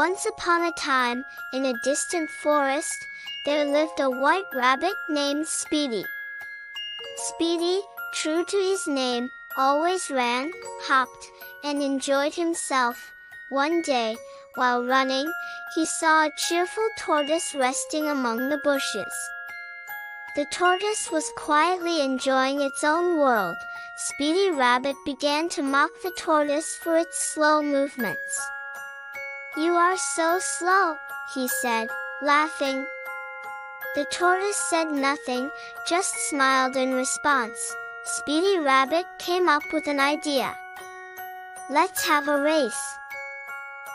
Once upon a time, in a distant forest, there lived a white rabbit named Speedy. Speedy, true to his name, always ran, hopped, and enjoyed himself. One day, while running, he saw a cheerful tortoise resting among the bushes. The tortoise was quietly enjoying its own world. Speedy Rabbit began to mock the tortoise for its slow movements. "You are so slow," he said, laughing. The tortoise said nothing, just smiled in response. Speedy Rabbit came up with an idea. "Let's have a race.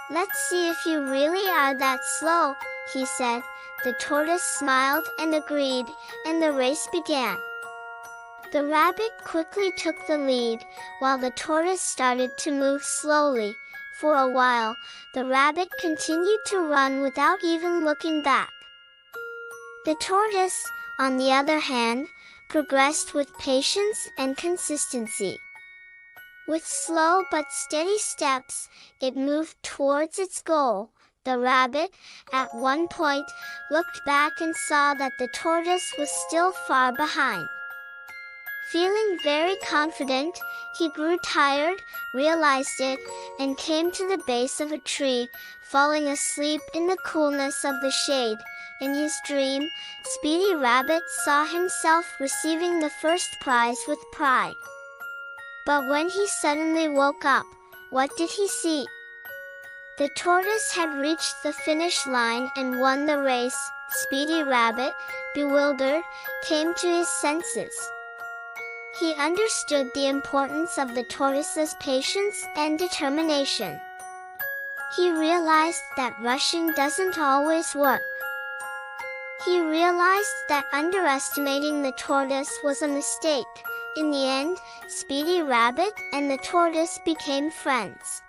Let's see if you really are that slow," he said. The tortoise smiled and agreed, and the race began. The rabbit quickly took the lead, while the tortoise started to move slowly. For a while, the rabbit continued to run without even looking back. The tortoise, on the other hand, progressed with patience and consistency. With slow but steady steps, it moved towards its goal. The rabbit, at one point, looked back and saw that the tortoise was still far behind. Feeling very confident, he grew tired, realized it, and came to the base of a tree, falling asleep in the coolness of the shade. In his dream, Speedy Rabbit saw himself receiving the first prize with pride. But when he suddenly woke up, what did he see? The tortoise had reached the finish line and won the race. Speedy Rabbit, bewildered, came to his senses. He understood the importance of the tortoise's patience and determination. He realized that rushing doesn't always work. He realized that underestimating the tortoise was a mistake. In the end, Speedy Rabbit and the tortoise became friends.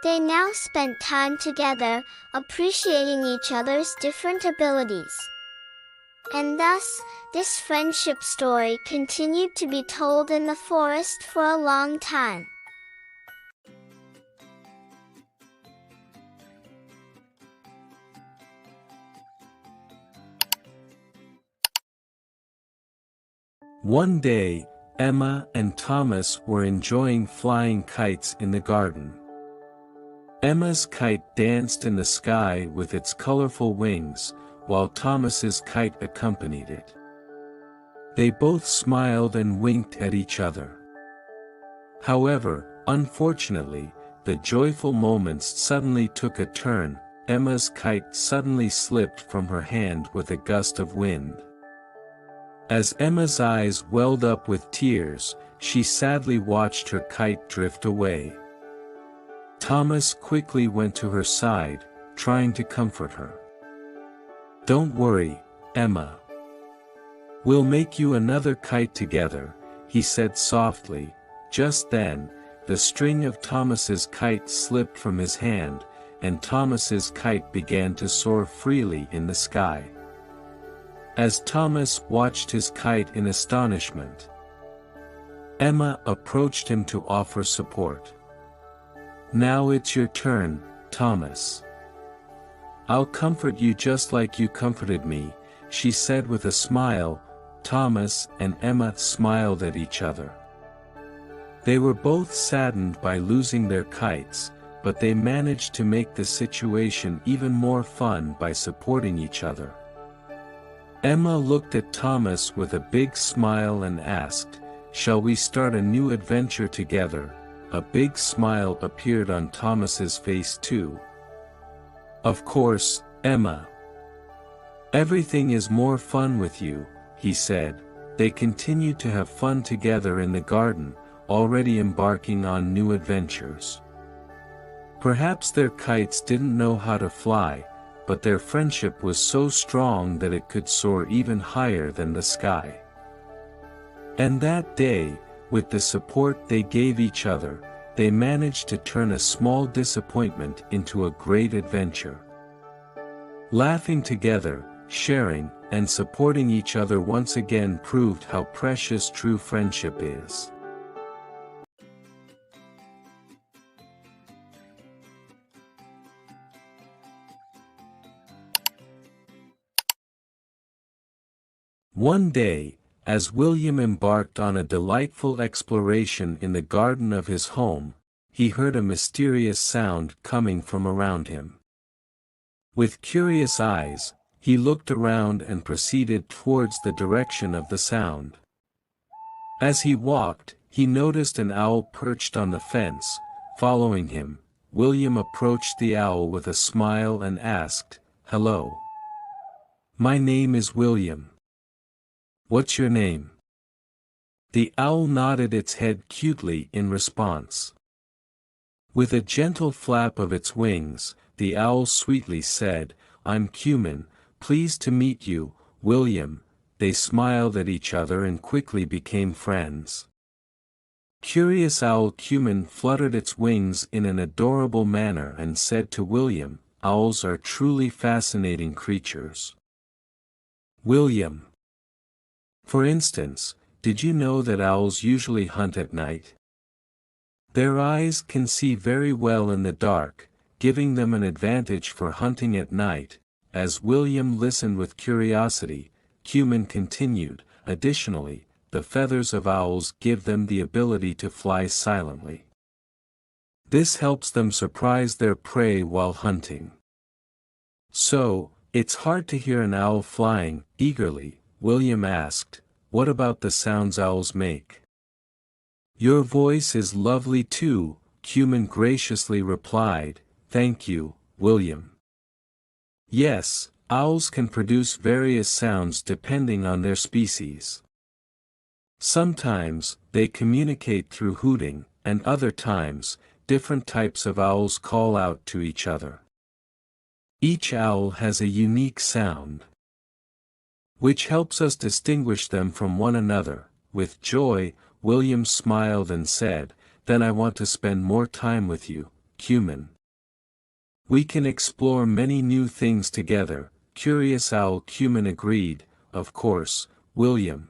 They now spent time together, appreciating each other's different abilities. And thus, this friendship story continued to be told in the forest for a long time. One day, Emma and Thomas were enjoying flying kites in the garden. Emma's kite danced in the sky with its colorful wings, while Thomas's kite accompanied it. They both smiled and winked at each other. However, unfortunately, the joyful moments suddenly took a turn. Emma's kite suddenly slipped from her hand with a gust of wind. As Emma's eyes welled up with tears, she sadly watched her kite drift away. Thomas quickly went to her side, trying to comfort her. "Don't worry, Emma. We'll make you another kite together," he said softly. Just then, the string of Thomas's kite slipped from his hand, and Thomas's kite began to soar freely in the sky. As Thomas watched his kite in astonishment, Emma approached him to offer support. "Now it's your turn, Thomas. I'll comfort you just like you comforted me," she said with a smile. Thomas and Emma smiled at each other. They were both saddened by losing their kites, but they managed to make the situation even more fun by supporting each other. Emma looked at Thomas with a big smile and asked, "Shall we start a new adventure together?" A big smile appeared on Thomas's face too. "Of course, Emma. Everything is more fun with you," he said. They continued to have fun together in the garden, already embarking on new adventures. Perhaps their kites didn't know how to fly, but their friendship was so strong that it could soar even higher than the sky. And that day, with the support they gave each other, they managed to turn a small disappointment into a great adventure. Laughing together, sharing, and supporting each other once again proved how precious true friendship is. One day, as William embarked on a delightful exploration in the garden of his home, he heard a mysterious sound coming from around him. With curious eyes, he looked around and proceeded towards the direction of the sound. As he walked, he noticed an owl perched on the fence. Following him, William approached the owl with a smile and asked, "Hello. My name is William. What's your name?" The owl nodded its head cutely in response. With a gentle flap of its wings, the owl sweetly said, "I'm Cumin, pleased to meet you, William." They smiled at each other and quickly became friends. Curious owl Cumin fluttered its wings in an adorable manner and said to William, "Owls are truly fascinating creatures. William, for instance, did you know that owls usually hunt at night? Their eyes can see very well in the dark, giving them an advantage for hunting at night." As William listened with curiosity, Cumin continued, "Additionally, the feathers of owls give them the ability to fly silently. This helps them surprise their prey while hunting." "So, it's hard to hear an owl flying." Eagerly, William asked, "What about the sounds owls make?" "Your voice is lovely too," Cumin graciously replied. "Thank you, William." Yes, owls can produce various sounds depending on their species. Sometimes, they communicate through hooting, and other times, different types of owls call out to each other. Each owl has a unique sound, which helps us distinguish them from one another. With joy, William smiled and said, "Then I want to spend more time with you, Cumin. We can explore many new things together." Curious owl Cumin agreed, "Of course, William.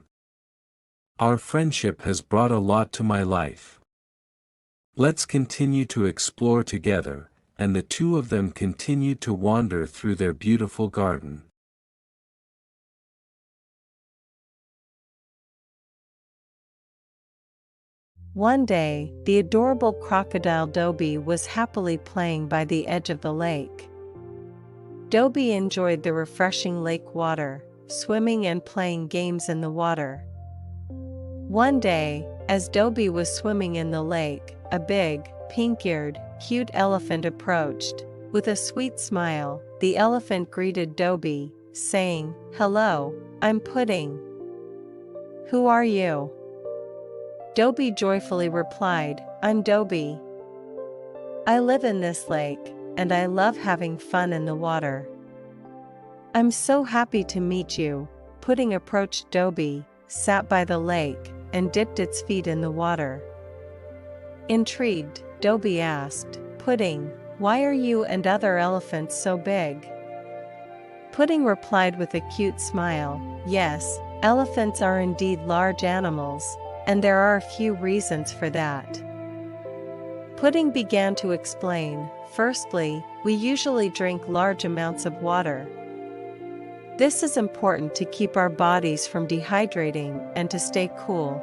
Our friendship has brought a lot to my life. Let's continue to explore together," and the two of them continued to wander through their beautiful garden. One day, the adorable crocodile Dobie was happily playing by the edge of the lake. Dobie enjoyed the refreshing lake water, swimming and playing games in the water. One day, as Dobie was swimming in the lake, a big, pink-eared, cute elephant approached. With a sweet smile, the elephant greeted Dobie, saying, "Hello, I'm Pudding. Who are you?" Dobie joyfully replied, "I'm Dobie. I live in this lake, and I love having fun in the water." "I'm so happy to meet you." Pudding approached Dobie, sat by the lake, and dipped its feet in the water. Intrigued, Dobie asked, "Pudding, why are you and other elephants so big?" Pudding replied with a cute smile, "Yes, elephants are indeed large animals, and there are a few reasons for that." Pudding began to explain. "Firstly, we usually drink large amounts of water. This is important to keep our bodies from dehydrating and to stay cool.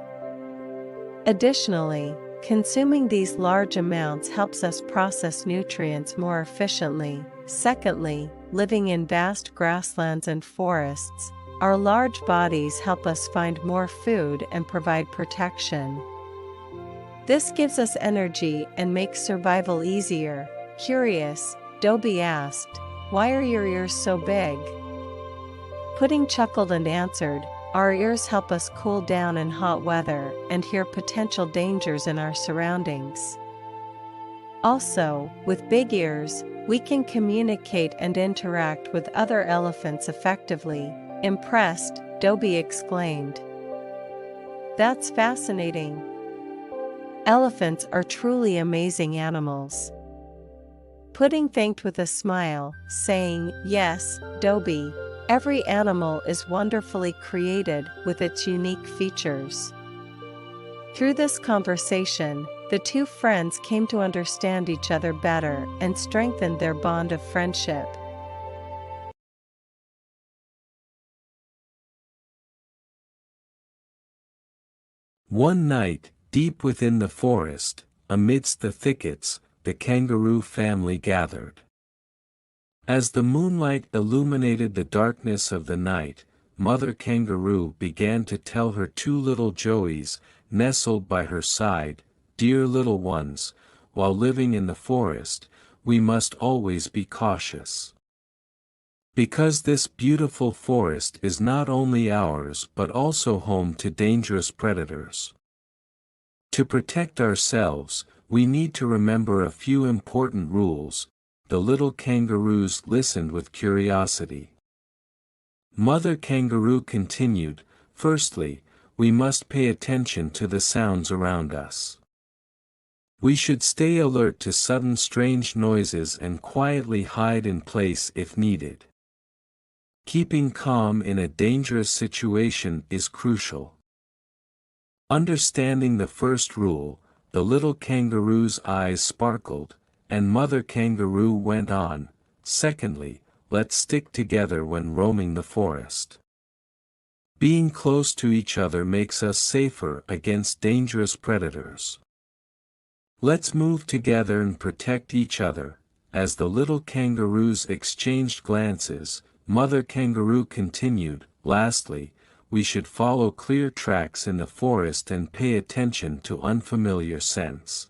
Additionally, consuming these large amounts helps us process nutrients more efficiently. Secondly, living in vast grasslands and forests, our large bodies help us find more food and provide protection. This gives us energy and makes survival easier." Curious, Dobie asked, "Why are your ears so big?" Pudding chuckled and answered, "Our ears help us cool down in hot weather and hear potential dangers in our surroundings. Also, with big ears, we can communicate and interact with other elephants effectively." Impressed, Dobie exclaimed, "That's fascinating. Elephants are truly amazing animals." Pudding thanked with a smile, saying, "Yes, Dobie, every animal is wonderfully created with its unique features." Through this conversation, the two friends came to understand each other better and strengthened their bond of friendship. One night, deep within the forest, amidst the thickets, the kangaroo family gathered. As the moonlight illuminated the darkness of the night, Mother Kangaroo began to tell her two little joeys, nestled by her side, "Dear little ones, while living in the forest, we must always be cautious. Because this beautiful forest is not only ours but also home to dangerous predators. To protect ourselves, we need to remember a few important rules." The little kangaroos listened with curiosity. Mother Kangaroo continued, "Firstly, we must pay attention to the sounds around us. We should stay alert to sudden strange noises and quietly hide in place if needed. Keeping calm in a dangerous situation is crucial." Understanding the first rule, the little kangaroo's eyes sparkled, and Mother Kangaroo went on, "Secondly, let's stick together when roaming the forest. Being close to each other makes us safer against dangerous predators. Let's move together and protect each other." As the little kangaroos exchanged glances, Mother Kangaroo continued, "Lastly, we should follow clear tracks in the forest and pay attention to unfamiliar scents.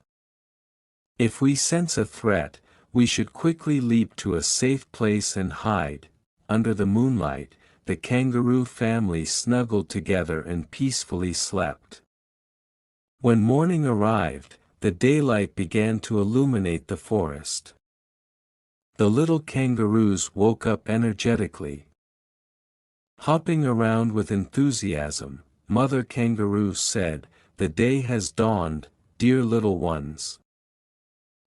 If we sense a threat, we should quickly leap to a safe place and hide." Under the moonlight, the kangaroo family snuggled together and peacefully slept. When morning arrived, the daylight began to illuminate the forest. The little kangaroos woke up energetically. Hopping around with enthusiasm, Mother Kangaroo said, "The day has dawned, dear little ones.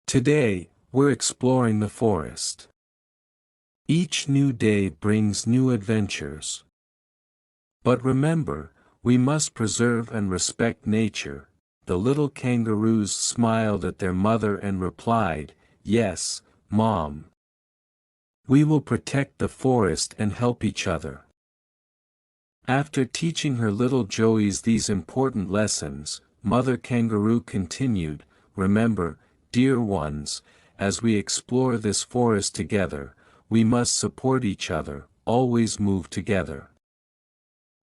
Today, we're exploring the forest. Each new day brings new adventures. But remember, we must preserve and respect nature." The little kangaroos smiled at their mother and replied, "Yes, Mom. We will protect the forest and help each other." After teaching her little joeys these important lessons, Mother Kangaroo continued, "Remember, dear ones, as we explore this forest together, we must support each other, always move together.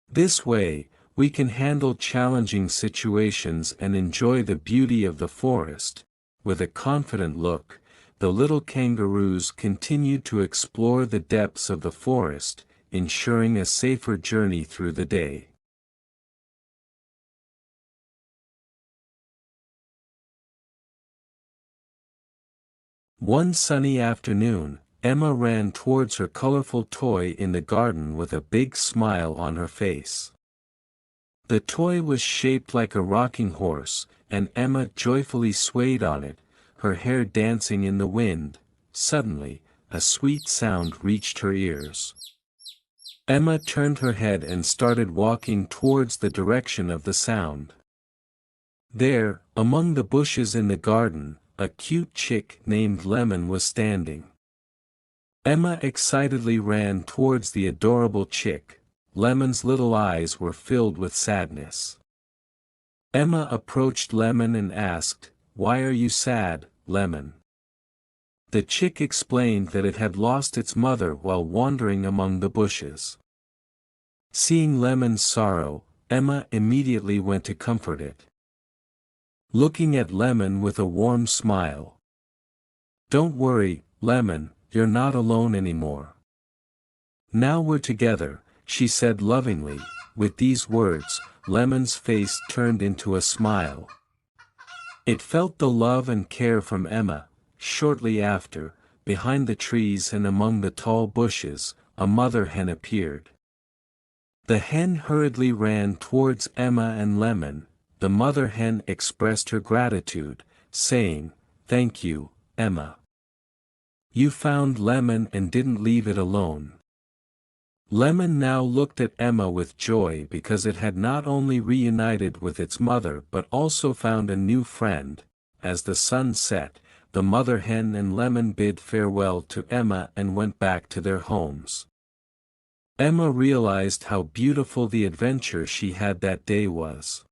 This way, we can handle challenging situations and enjoy the beauty of the forest." With a confident look, the little kangaroos continued to explore the depths of the forest, ensuring a safer journey through the day. One sunny afternoon, Emma ran towards her colorful toy in the garden with a big smile on her face. The toy was shaped like a rocking horse, and Emma joyfully swayed on it, her hair dancing in the wind. Suddenly, a sweet sound reached her ears. Emma turned her head and started walking towards the direction of the sound. There, among the bushes in the garden, a cute chick named Lemon was standing. Emma excitedly ran towards the adorable chick. Lemon's little eyes were filled with sadness. Emma approached Lemon and asked, "Why are you sad, Lemon?" The chick explained that it had lost its mother while wandering among the bushes. Seeing Lemon's sorrow, Emma immediately went to comfort it. Looking at Lemon with a warm smile. "Don't worry, Lemon, you're not alone anymore. Now we're together," she said lovingly. With these words, Lemon's face turned into a smile. It felt the love and care from Emma. Shortly after, behind the trees and among the tall bushes, a mother hen appeared. The hen hurriedly ran towards Emma and Lemon. The mother hen expressed her gratitude, saying, "Thank you, Emma. You found Lemon and didn't leave it alone." Lemon now looked at Emma with joy because it had not only reunited with its mother but also found a new friend. As the sun set, the mother hen and Lemon bid farewell to Emma and went back to their homes. Emma realized how beautiful the adventure she had that day was.